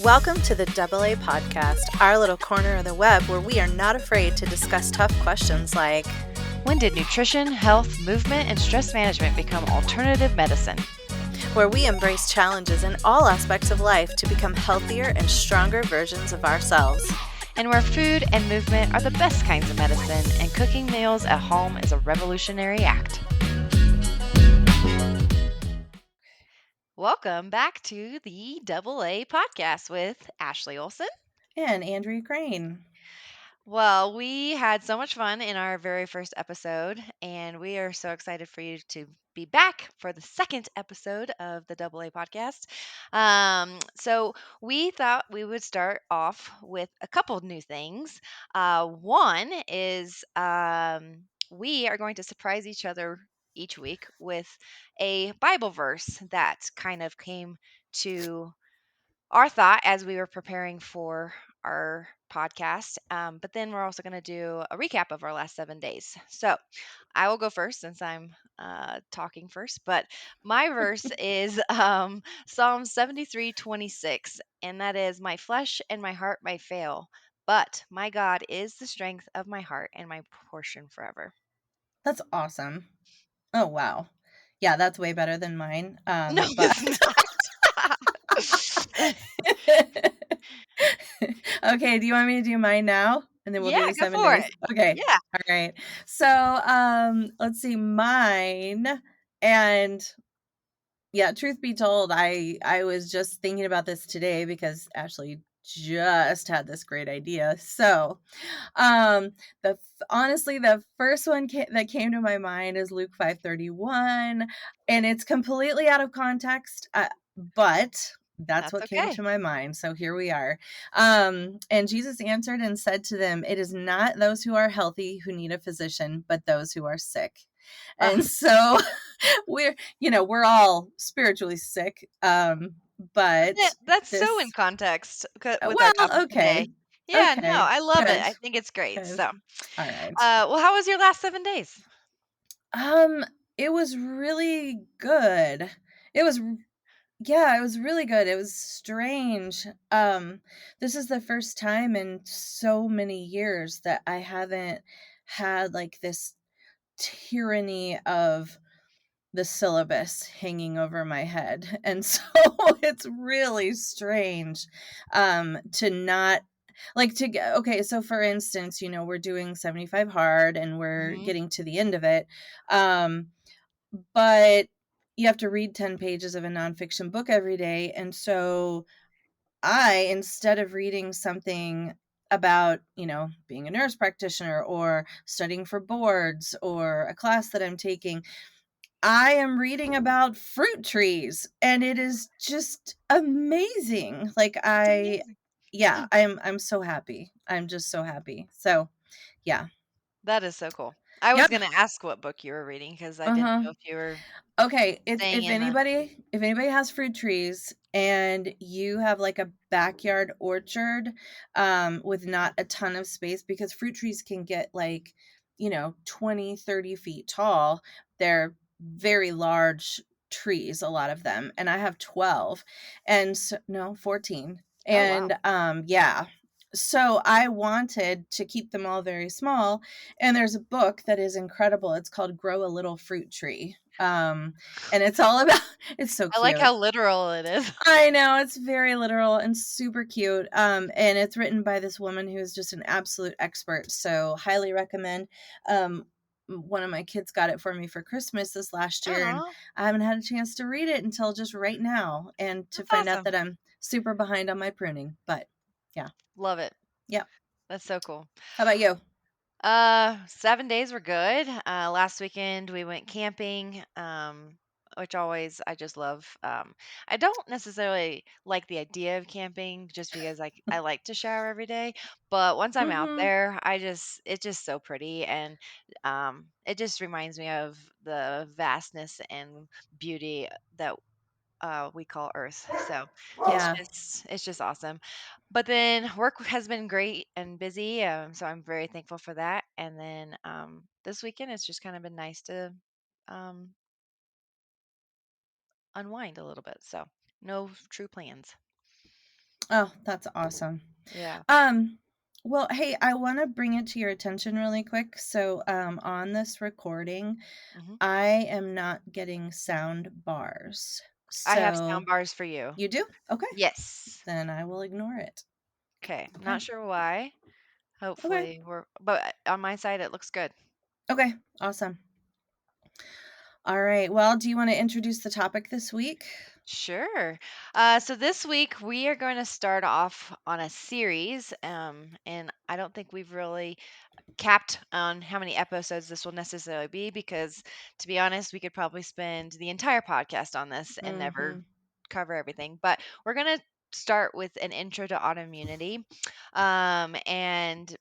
Welcome to the AA Podcast, our little corner of the web where we are not afraid to discuss tough questions like, when did nutrition, health, movement, and stress management become alternative medicine? Where we embrace challenges in all aspects of life to become healthier and stronger versions of ourselves. And where food and movement are the best kinds of medicine, and cooking meals at home is a revolutionary act. Welcome back to the AA Podcast with Ashley Olson. And Andrea Crane. Well, we had so much fun in our very first episode, and we are so excited for you to be back for the second episode of the AA podcast. So, we thought we would start off with a couple of new things. One is we are going to surprise each other each week with a Bible verse that kind of came to our thought as we were preparing for our podcast. But then we're also going to do a recap of our last 7 days. So I will go first since I'm talking first. But my verse is Psalm 73:26, and that is, "My flesh and my heart may fail, but my God is the strength of my heart and my portion forever." That's awesome. Oh, wow. Yeah, that's way better than mine. No, But it's not. okay, do you want me to do mine now? And then we'll do Yeah, the go 7 for days. it. Okay. Yeah. All right. So, let's see mine. And yeah, truth be told, I was just thinking about this today because Ashley just had this great idea. So, honestly, the first one that came to my mind is Luke 5:31, and it's completely out of context, but that's That's what came okay. to my mind. So here we are. And Jesus answered and said to them, "It is not those who are healthy who need a physician, but those who are sick." And so we're all spiritually sick. But That's so in this, context with our well, topic okay. today. Yeah, no, Okay. I love it. Good. I think it's great. Good. So, All right. well, how was your last 7 days? Um, it was really good. It was Yeah, it was really good. It was strange. This is the first time in so many years that I haven't had like this tyranny of the syllabus hanging over my head. And so it's really strange to not like to get okay, so for instance, we're doing 75 hard and we're Hmm. getting to the end of it. Um but you have to read 10 pages of a nonfiction book every day. And so instead of reading something about, being a nurse practitioner or studying for boards or a class that I'm taking, I am reading about fruit trees, and it is just amazing. Like That's amazing. yeah, I'm so happy. I'm just so happy. So, yeah. That is so cool. I was Yep. going to ask what book you were reading because I didn't Uh-huh. know if you were Okay, it's staying if in the. anybody has fruit trees and you have like a backyard orchard with not a ton of space, because fruit trees can get like, 20, 30 feet tall. They're very large trees, a lot of them. And I have 12 and so, no, 14. Oh, wow. And yeah. So I wanted to keep them all very small, and there's a book that is incredible. It's called Grow a Little Fruit Tree. And it's all about it's so I like cute. how literal it is. I know, it's very literal and super cute. And it's written by this woman who's just an absolute expert. So highly recommend. One of my kids got it for me for Christmas this last year, and Oh, I haven't had a chance to read it until just right now, and to that's find out awesome. that I'm super behind on my pruning. But yeah. Love it. Yeah. That's so cool. How about you? 7 days were good. Last weekend we went camping, which always I just love. I don't necessarily like the idea of camping just because I like to shower every day, but once I'm out Mm-hmm. there, it's just so pretty, and it just reminds me of the vastness and beauty that we call Earth. So Yeah. it's just awesome. But then work has been great and busy, so I'm very thankful for that. And then this weekend it's just kind of been nice to um, unwind a little bit. So no true plans. Oh, that's awesome. Yeah. Um, well, hey, I wanna bring it to your attention really quick. So, on this recording, Hmm. I am not getting sound bars. I have So sound bars for you. you do? Okay. Yes. Then I will ignore it. Okay. Okay. Not sure why. Okay. Hopefully but on my side it looks good. Okay. Awesome. All right. Well, do you wanna introduce the topic this week? Sure. So this week we are going to start off on a series, and I don't think we've really capped on how many episodes this will necessarily be because, to be honest, we could probably spend the entire podcast on this and never Mhm. cover everything. But we're going to start with an intro to autoimmunity. And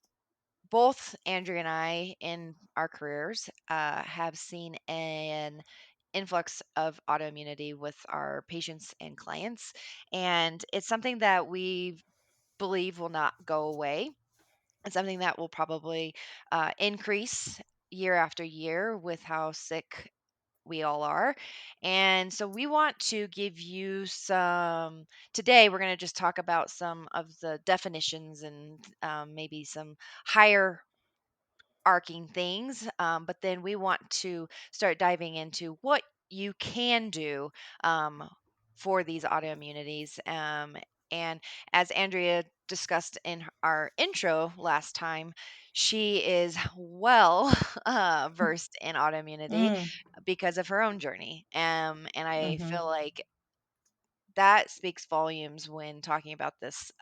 both Andrea and I, in our careers, have seen an influx of autoimmunity with our patients and clients. And it's something that we believe will not go away. It's something that will probably increase year after year with how sick we all are. And so we want to give you some, today we're going to just talk about some of the definitions and maybe some higher arcing things, but then we want to start diving into what you can do um, for these autoimmunities. And as Andrea discussed in our intro last time, she is well versed in autoimmunity Mm. because of her own journey. And I Mhm. feel like that speaks volumes when talking about this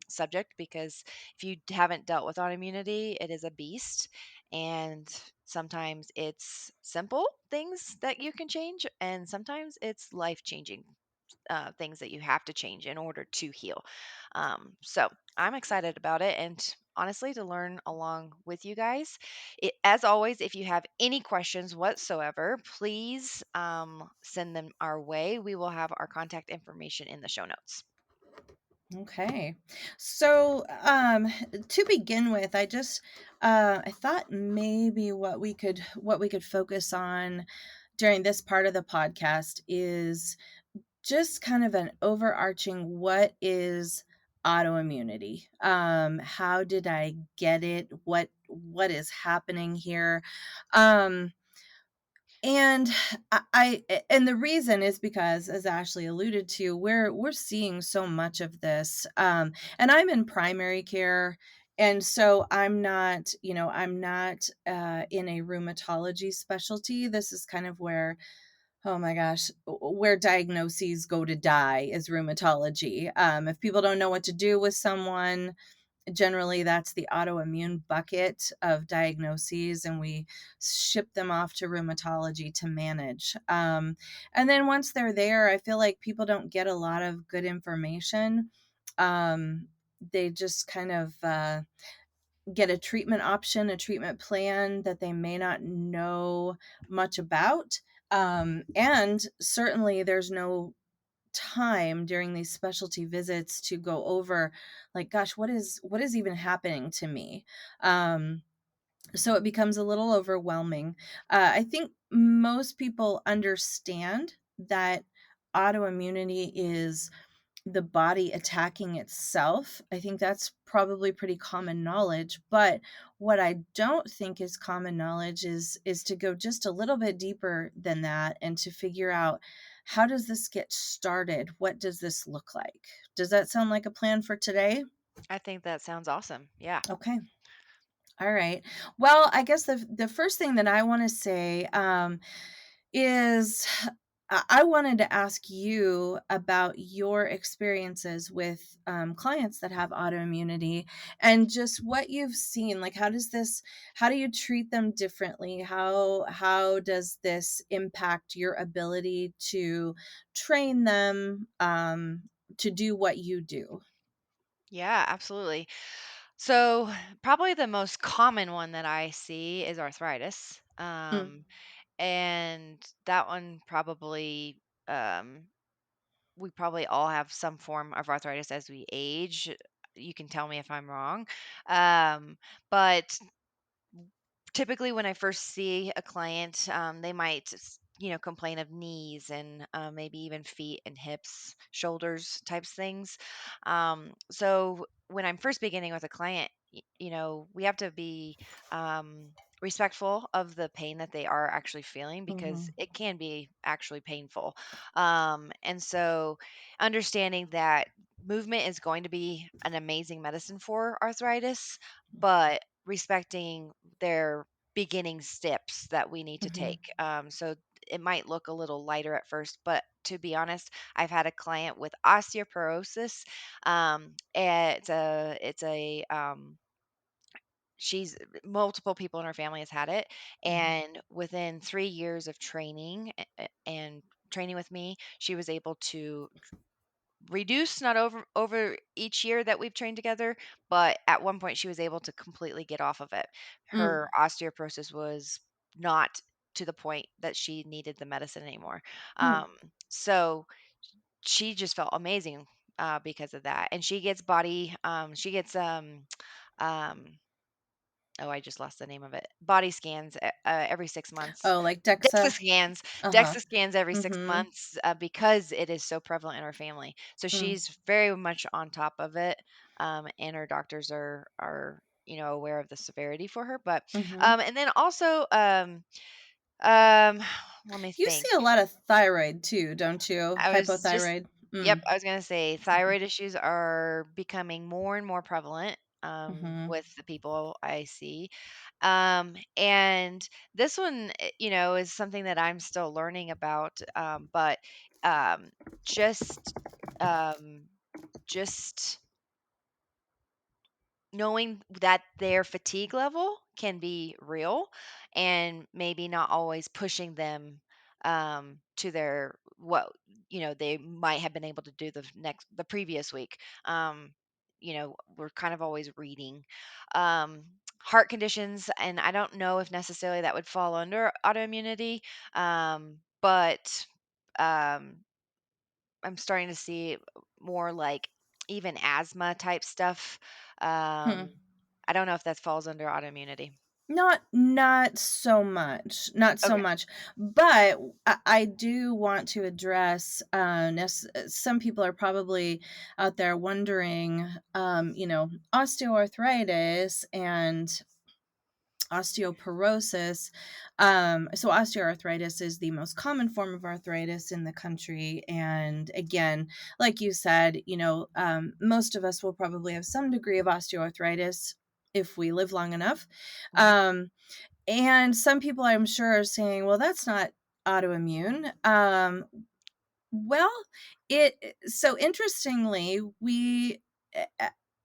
subject because if you haven't dealt with autoimmunity, it is a beast. And sometimes it's simple things that you can change, and sometimes it's life changing things that you have to change in order to heal. So I'm excited about it. And honestly, to learn along with you guys. As always, if you have any questions whatsoever, please send them our way. We will have our contact information in the show notes. Okay. So, to begin with, I thought maybe what we could focus on during this part of the podcast is just kind of an overarching what is autoimmunity? How did I get it? What is happening here? Um, and and the reason is because, as Ashley alluded to, we're seeing so much of this. And I'm in primary care, and so I'm not in a rheumatology specialty. This is kind of where, oh my gosh, where diagnoses go to die is rheumatology. If people don't know what to do with someone, generally that's the autoimmune bucket of diagnoses, and we ship them off to rheumatology to manage. And then once they're there, I feel like people don't get a lot of good information. They just kind of get a treatment option, a treatment plan that they may not know much about. And certainly there's no time during these specialty visits to go over, like, gosh, what is even happening to me. So it becomes a little overwhelming. I think most people understand that autoimmunity is the body attacking itself. I think that's probably pretty common knowledge, but what I don't think is common knowledge is to go just a little bit deeper than that and to figure out, how does this get started? What does this look like? Does that sound like a plan for today? I think that sounds awesome. Yeah. Okay. All right. Well, I guess the first thing that I want to say is I wanted to ask you about your experiences with clients that have autoimmunity, and just what you've seen. Like, how do you treat them differently? How does this impact your ability to train them to do what you do? Yeah, absolutely. So, probably the most common one that I see is arthritis. Mm, And that one probably, we probably all have some form of arthritis as we age. You can tell me if I'm wrong. But typically, when I first see a client, they might, complain of knees and maybe even feet and hips, shoulders types things. So when I'm first beginning with a client, we have to be respectful of the pain that they are actually feeling, because Mhm. it can be actually painful. And so understanding that movement is going to be an amazing medicine for arthritis, but respecting their beginning steps that we need to Mhm. take. So it might look a little lighter at first, but to be honest, I've had a client with osteoporosis. She's multiple people in her family has had it, Mhm. and within 3 years of training and training with me, she was able to reduce, not over each year that we've trained together, but at one point she was able to completely get off of it. Mm. Her osteoporosis was not to the point that she needed the medicine anymore. Mm. So she just felt amazing because of that. And she gets um oh, I just lost the name of it. Body scans every 6 months. Oh, like DEXA DEXA? scans, Uh-huh. DEXA scans every 6 Mhm. months, because it is so prevalent in our family. So Mm. she's very much on top of it, and her doctors are aware of the severity for her. But Mhm. and then also, um, let me You think. see a lot of thyroid too, don't you? I was just Hypothyroid? Yep, Mm. I was gonna say Mhm. thyroid issues are becoming more and more prevalent Mhm. with the people I see. And this one, is something that I'm still learning about. But um, just um, just knowing that their fatigue level can be real, and maybe not always pushing them to their what they might have been able to do the previous week. We're kind of always reading heart conditions, and I don't know if necessarily that would fall under autoimmunity, but um, I'm starting to see more like even asthma type stuff. Hmm. I don't know if that falls under autoimmunity. Not so much, not so Okay. much, but I do want to address, some people are probably out there wondering, osteoarthritis and osteoporosis. So osteoarthritis is the most common form of arthritis in the country, and again, like you said, most of us will probably have some degree of osteoarthritis if we live long enough. Mhm. Um, and some people, I'm sure, are saying, well, that's not autoimmune. Well, so interestingly,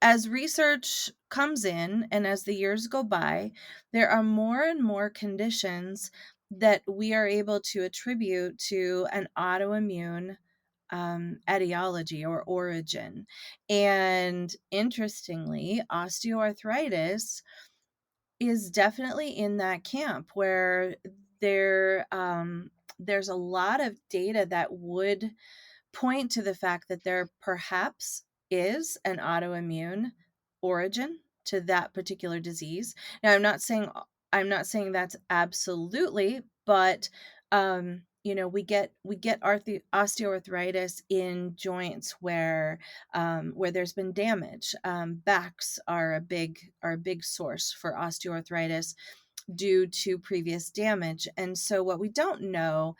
as research comes in and as the years go by, there are more and more conditions that we are able to attribute to an autoimmune etiology or origin. And interestingly, osteoarthritis is definitely in that camp where there's a lot of data that would point to the fact that there perhaps is an autoimmune origin to that particular disease. Now, I'm not saying that's absolutely, but we get osteoarthritis in joints where there's been damage. Backs are a big source for osteoarthritis due to previous damage, and so what we don't know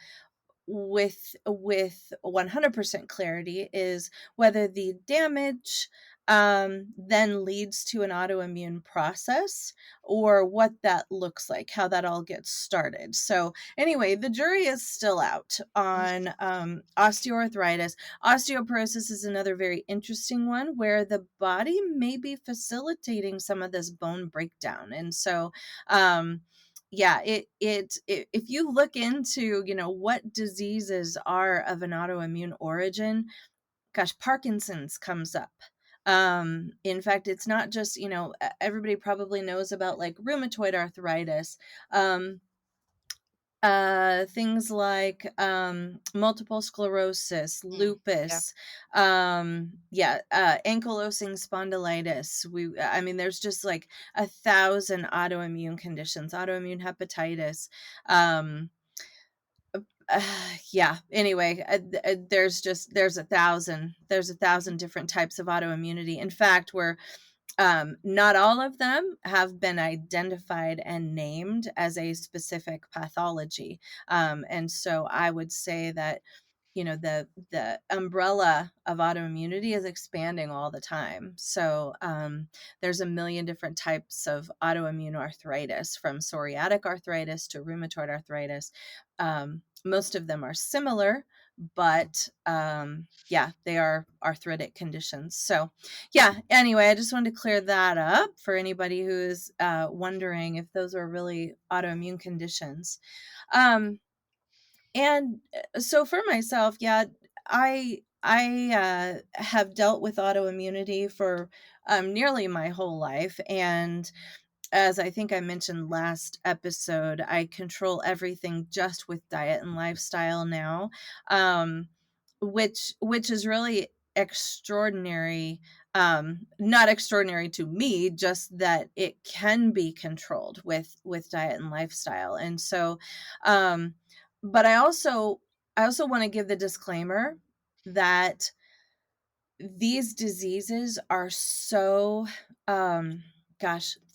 with 100% clarity is whether the damage then leads to an autoimmune process or what that looks like, how that all gets started. So anyway, the jury is still out on osteoarthritis. Osteoporosis is another very interesting one where the body may be facilitating some of this bone breakdown, and so yeah, if you look into, what diseases are of an autoimmune origin, gosh, Parkinson's comes up. In fact, it's not just, everybody probably knows about like rheumatoid arthritis. Things like multiple sclerosis, Yeah. lupus, ankylosing spondylitis. I mean, there's just like 1,000 autoimmune conditions, autoimmune hepatitis. um Yeah, anyway, there's a thousand different types of autoimmunity. In fact, we're not all of them have been identified and named as a specific pathology. And so I would say that, the umbrella of autoimmunity is expanding all the time. So there's a million different types of autoimmune arthritis, from psoriatic arthritis to rheumatoid arthritis. Most of them are similar, but yeah, they are arthritic conditions. So yeah, anyway, I just wanted to clear that up for anybody who is wondering if those are really autoimmune conditions. Um, and so for myself, yeah, I have dealt with autoimmunity for nearly my whole life, and as I think I mentioned last episode, I control everything just with diet and lifestyle now, um, which is really extraordinary. Not extraordinary to me, just that it can be controlled with diet and lifestyle. And so, um, but I also want to give the disclaimer that these diseases are so, um,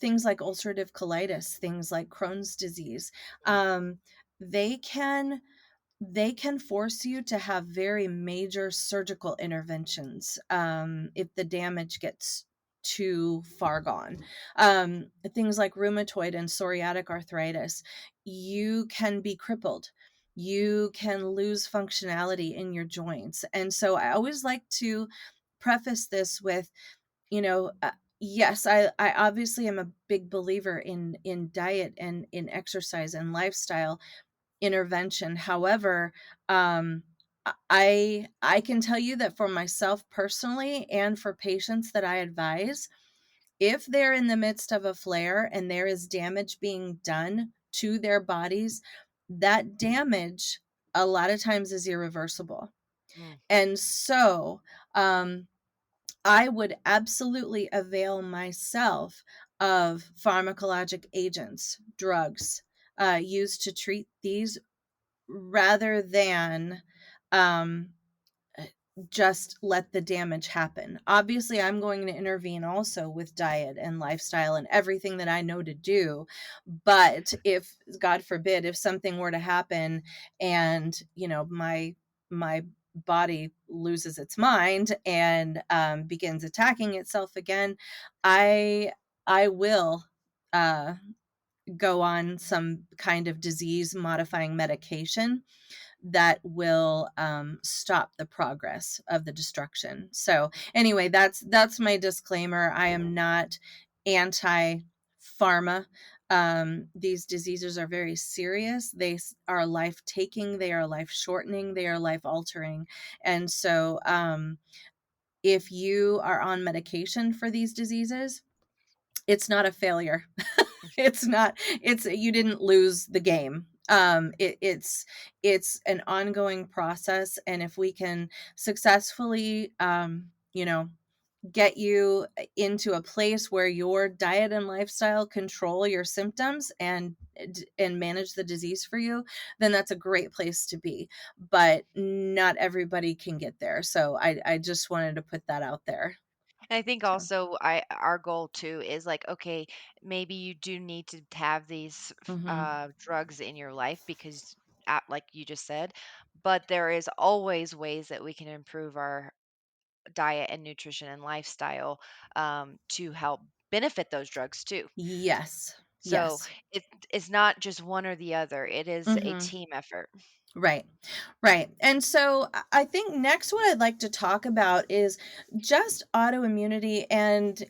things like ulcerative colitis, things like Crohn's disease, um, they can they can force you to have very major surgical interventions, if the damage gets too far gone. Things like rheumatoid and psoriatic arthritis, you can be crippled. You can lose functionality in your joints. And so I always like to preface this with, yes, I obviously am a big believer in diet and in exercise and lifestyle intervention. However, I can tell you that for myself personally and for patients that I advise, if they're in the midst of a flare and there is damage being done to their bodies, that damage a lot of times is irreversible. Mm. And so, I would absolutely avail myself of pharmacologic agents, drugs, used to treat these, rather than um, just let the damage happen. Obviously, I'm going to intervene also with diet and lifestyle and everything that I know to do. But if, God forbid, if something were to happen and, my body loses its mind and begins attacking itself again, I I will uh, go on some kind of disease modifying medication that will stop the progress of the destruction. So anyway, that's my disclaimer. I am not anti pharma. These diseases are very serious. They are life taking. They are life shortening. They are life altering. And so, if you are on medication for these diseases, it's not a failure. It's not, it's, you didn't lose the game. It's an ongoing process, and if we can successfully, get you into a place where your diet and lifestyle control your symptoms and manage the disease for you, then that's a great place to be. But not everybody can get there, so I just wanted to put that out there. And I think So also I our goal too is like, okay, maybe you do need to have these mhm. drugs in your life because, like you just said, but there is always ways that we can improve our diet and nutrition and lifestyle to help benefit those drugs too. Yes, So yes. it's not just one or the other. It is a Mhm. team effort. Right. Right. And so I think next what I'd like to talk about is just autoimmunity, and,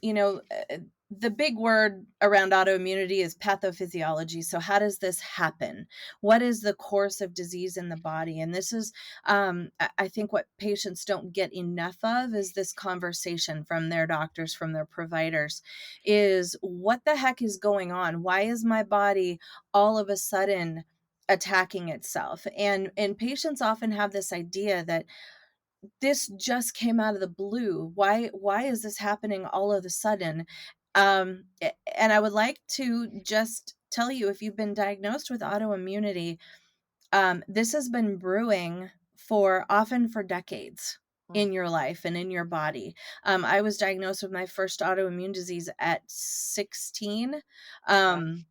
the big word around autoimmunity is pathophysiology. So how does this happen? What is the course of disease in the body? And this is, I think what patients don't get enough of is this conversation from their doctors, from their providers, is what the heck is going on? Why is my body all of a sudden attacking itself? And patients often have this idea that this just came out of the blue. Why is this happening all of a sudden? And I would like to just tell you, if you've been diagnosed with autoimmunity, This has been brewing for often for decades Mm. in your life and in your body. I was diagnosed with my first autoimmune disease at 16. Wow. Um,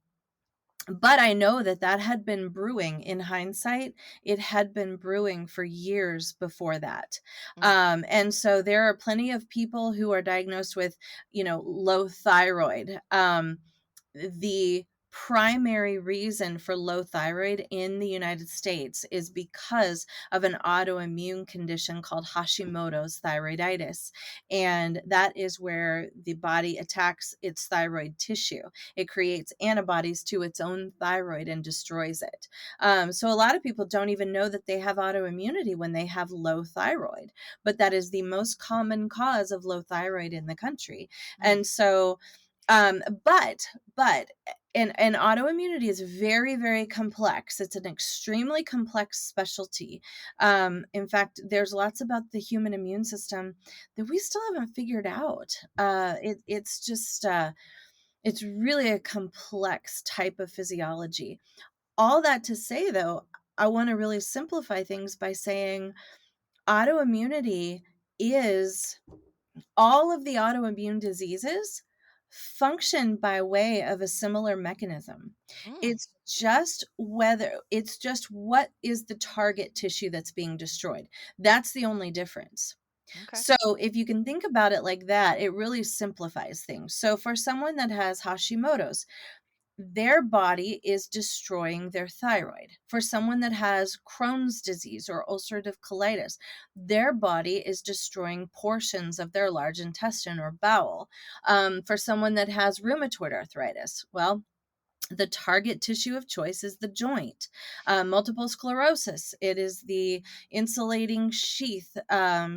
but I know that that had been brewing in hindsight. It had been brewing for years before that. Mm. And so there are plenty of people who are diagnosed with, low thyroid. The primary reason for low thyroid in the United States is because of an autoimmune condition called Hashimoto's thyroiditis. And that is where the body attacks its thyroid tissue. It creates antibodies to its own thyroid and destroys it. So a lot of people don't even know that they have autoimmunity when they have low thyroid, but that is the most common cause of low thyroid in the country. Mm. And so, um, but but and autoimmunity is very, very complex. It's an extremely complex specialty. In fact, there's lots about the human immune system that we still haven't figured out. It's really a complex type of physiology. All that to say, though, I want to really simplify things by saying autoimmunity is all of the autoimmune diseases function by way of a similar mechanism. Mm. It's just what is the target tissue that's being destroyed. That's the only difference. Okay. So if you can think about it like that, it really simplifies things. So for someone that has Hashimoto's, their body is destroying their thyroid. For someone that has Crohn's disease or ulcerative colitis, their body is destroying portions of their large intestine or bowel. For someone that has rheumatoid arthritis, well, the target tissue of choice is the joint. Multiple sclerosis, it is the insulating sheath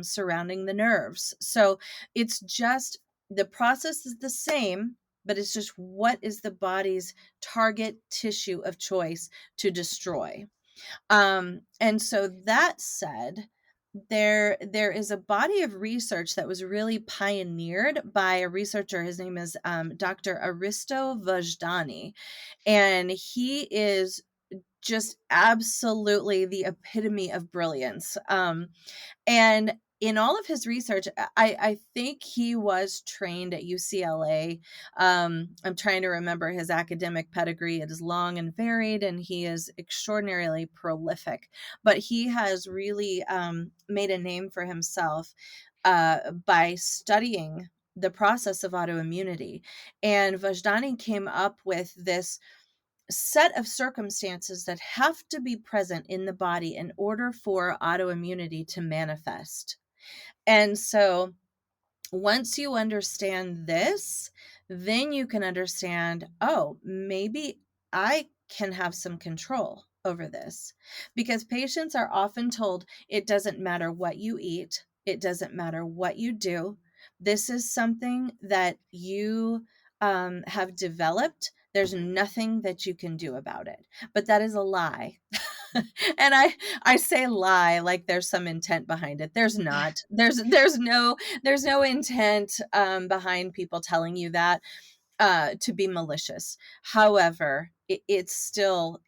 surrounding the nerves. So it's just the process is the same, but it's just what is the body's target tissue of choice to destroy. And so that said, there is a body of research that was really pioneered by a researcher. His name is Dr. Aristo Vajdani, and he is just absolutely the epitome of brilliance. And in all of his research, I think he was trained at UCLA. I'm trying to remember his academic pedigree. It is long and varied, and he is extraordinarily prolific. But he has really made a name for himself by studying the process of autoimmunity. And Vajdani came up with this set of circumstances that have to be present in the body in order for autoimmunity to manifest. And so once you understand this, then you can understand, oh, maybe I can have some control over this. Because patients are often told it doesn't matter what you eat, it doesn't matter what you do. This is something that you have developed. There's nothing that you can do about it. But that is a lie. And I say lie like there's some intent behind it. There's not. There's no intent behind people telling you that to be malicious. However, it's still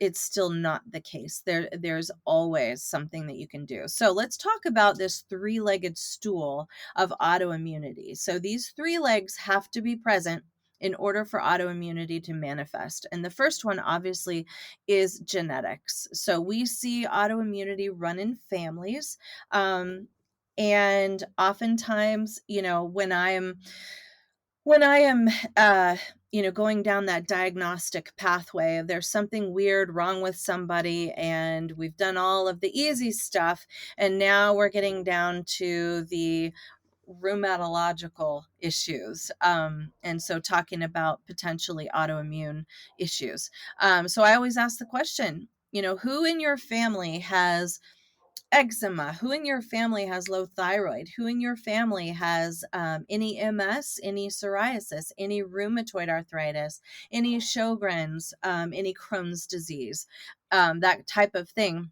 not the case. There's always something that you can do. So let's talk about this three-legged stool of autoimmunity. So these three legs have to be present in order for autoimmunity to manifest. And the first one, obviously, is genetics. So we see autoimmunity run in families. And oftentimes, when I am going down that diagnostic pathway of there's something weird wrong with somebody, and we've done all of the easy stuff, and now we're getting down to the rheumatological issues, and so talking about potentially autoimmune issues. So I always ask the question, who in your family has eczema? Who in your family has low thyroid? Who in your family has any MS, any psoriasis, any rheumatoid arthritis, any Sjogren's, any Crohn's disease, that type of thing?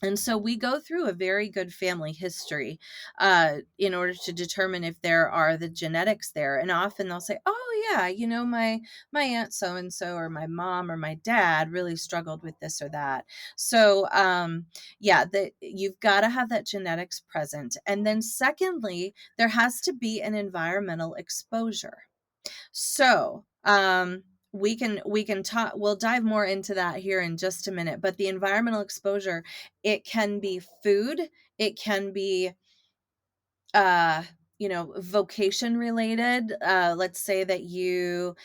And so we go through a very good family history in order to determine if there are the genetics there. And often they'll say, oh, yeah, my aunt so and so or my mom or my dad really struggled with this or that. So, yeah, that you've got to have that genetics present. And then secondly, there has to be an environmental exposure. So, we can talk, we'll dive more into that here in just a minute, but the environmental exposure, it can be food, it can be uh vocation related. Let's say that you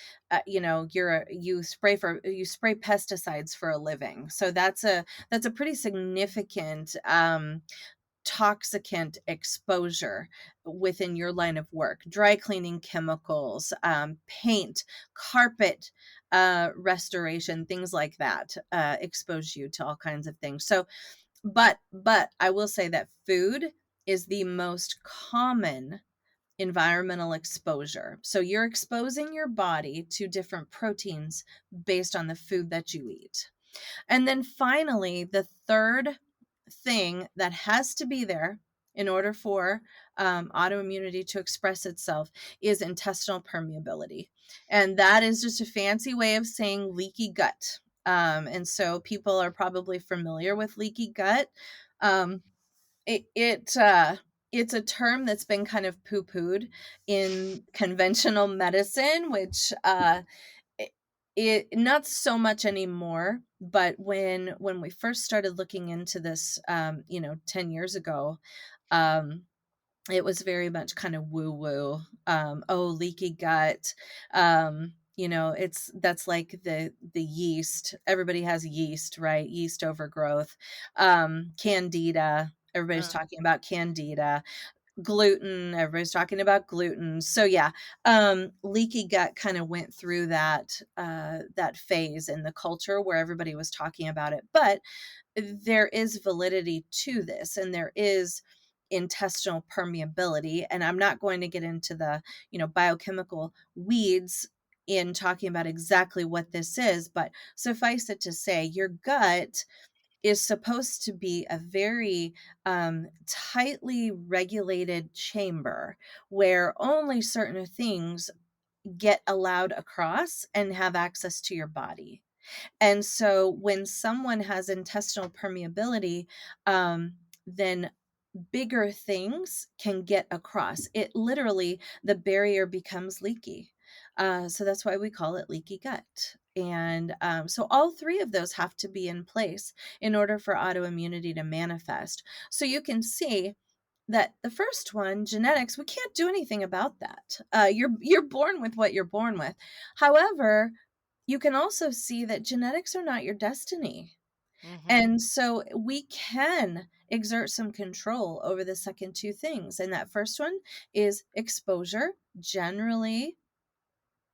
spray pesticides for a living, so that's a pretty significant toxicant exposure within your line of work. Dry cleaning chemicals, paint, carpet restoration, things like that expose you to all kinds of things. So, but I will say that food is the most common environmental exposure. So you're exposing your body to different proteins based on the food that you eat. And then finally, the third thing that has to be there in order for autoimmunity to express itself is intestinal permeability. And that is just a fancy way of saying leaky gut. And so people are probably familiar with leaky gut. Um, it, it it's a term that's been kind of poo-pooed in conventional medicine, which it, it not so much anymore. But when we first started looking into this 10 years ago, um it was very much kind of woo woo. Oh, leaky gut. It's that's like the yeast. Everybody has yeast, right? Yeast overgrowth. Candida. Everybody's Mm. talking about candida. Gluten. Everybody's talking about gluten. So yeah, leaky gut kind of went through that phase in the culture where everybody was talking about it. But there is validity to this, and there is intestinal permeability. And I'm not going to get into the biochemical weeds in talking about exactly what this is, but suffice it to say, your gut is supposed to be a very tightly regulated chamber where only certain things get allowed across and have access to your body. And so when someone has intestinal permeability, then bigger things can get across. It literally, the barrier becomes leaky. So that's why we call it leaky gut. And so all three of those have to be in place in order for autoimmunity to manifest. So you can see that the first one, genetics, we can't do anything about that. You're born with what you're born with. However, you can also see that genetics are not your destiny. Mhm. And so we can exert some control over the second two things. And that first one is exposure, generally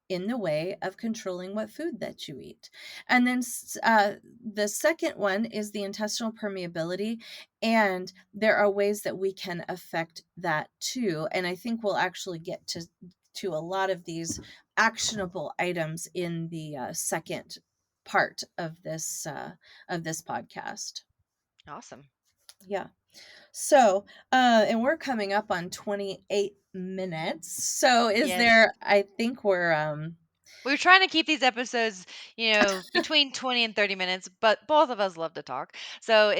in the way of controlling what food that you eat. And then the second one is the intestinal permeability. And there are ways that we can affect that too. And I think we'll actually get to a lot of these actionable items in the second part of this podcast. Awesome. Yeah. So, and we're coming up on 28 minutes. So is Yes. there, I think we're, We were trying to keep these episodes, between 20 and 30 minutes, but both of us love to talk. So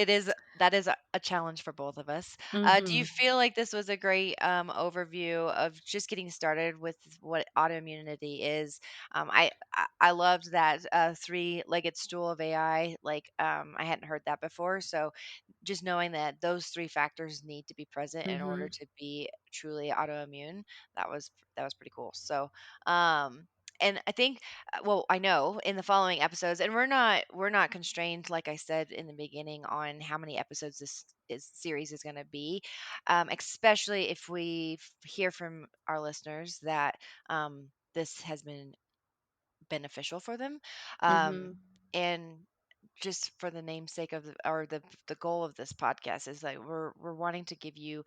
that is a challenge for both of us. Do you mhm, feel like this was a great overview of just getting started with what autoimmunity is? I loved that three-legged stool of AI. Like I hadn't heard that before. So just knowing that those three factors need to be present in order mhm, to be truly autoimmune, that was pretty cool. So um and I think well, I know in the following episodes, and we're not constrained, like I said in the beginning, on how many episodes this is series is going to be, especially if we hear from our listeners that this has been beneficial for them, um, mhm, and just for the namesake of the goal of this podcast is like we're wanting to give you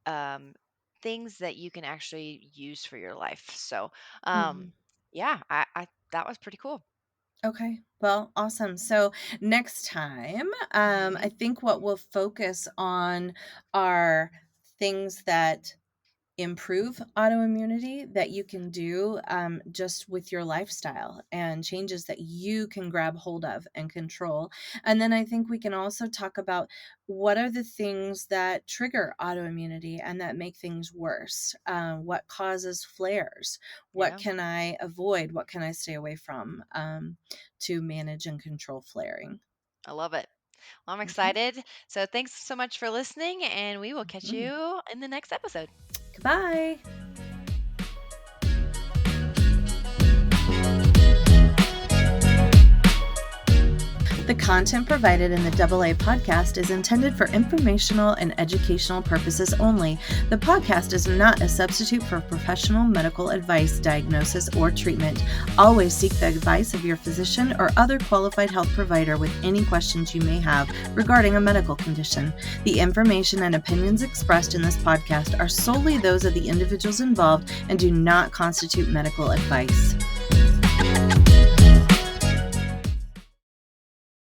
um, things that you can actually use for your life. So, mhm. yeah, I that was pretty cool. Okay. Well, awesome. So next time, I Hmm. think what we'll focus on are things that improve autoimmunity that you can do just with your lifestyle and changes that you can grab hold of and control. And then I think we can also talk about what are the things that trigger autoimmunity and that make things worse. What causes flares? What Yeah, can I avoid? What can I stay away from to manage and control flaring? I love it. Well, I'm Okay. excited. So thanks so much for listening, and we will catch Mhm. you in the next episode. Goodbye. The content provided in the AA podcast is intended for informational and educational purposes only. The podcast is not a substitute for professional medical advice, diagnosis, or treatment. Always seek the advice of your physician or other qualified health provider with any questions you may have regarding a medical condition. The information and opinions expressed in this podcast are solely those of the individuals involved and do not constitute medical advice.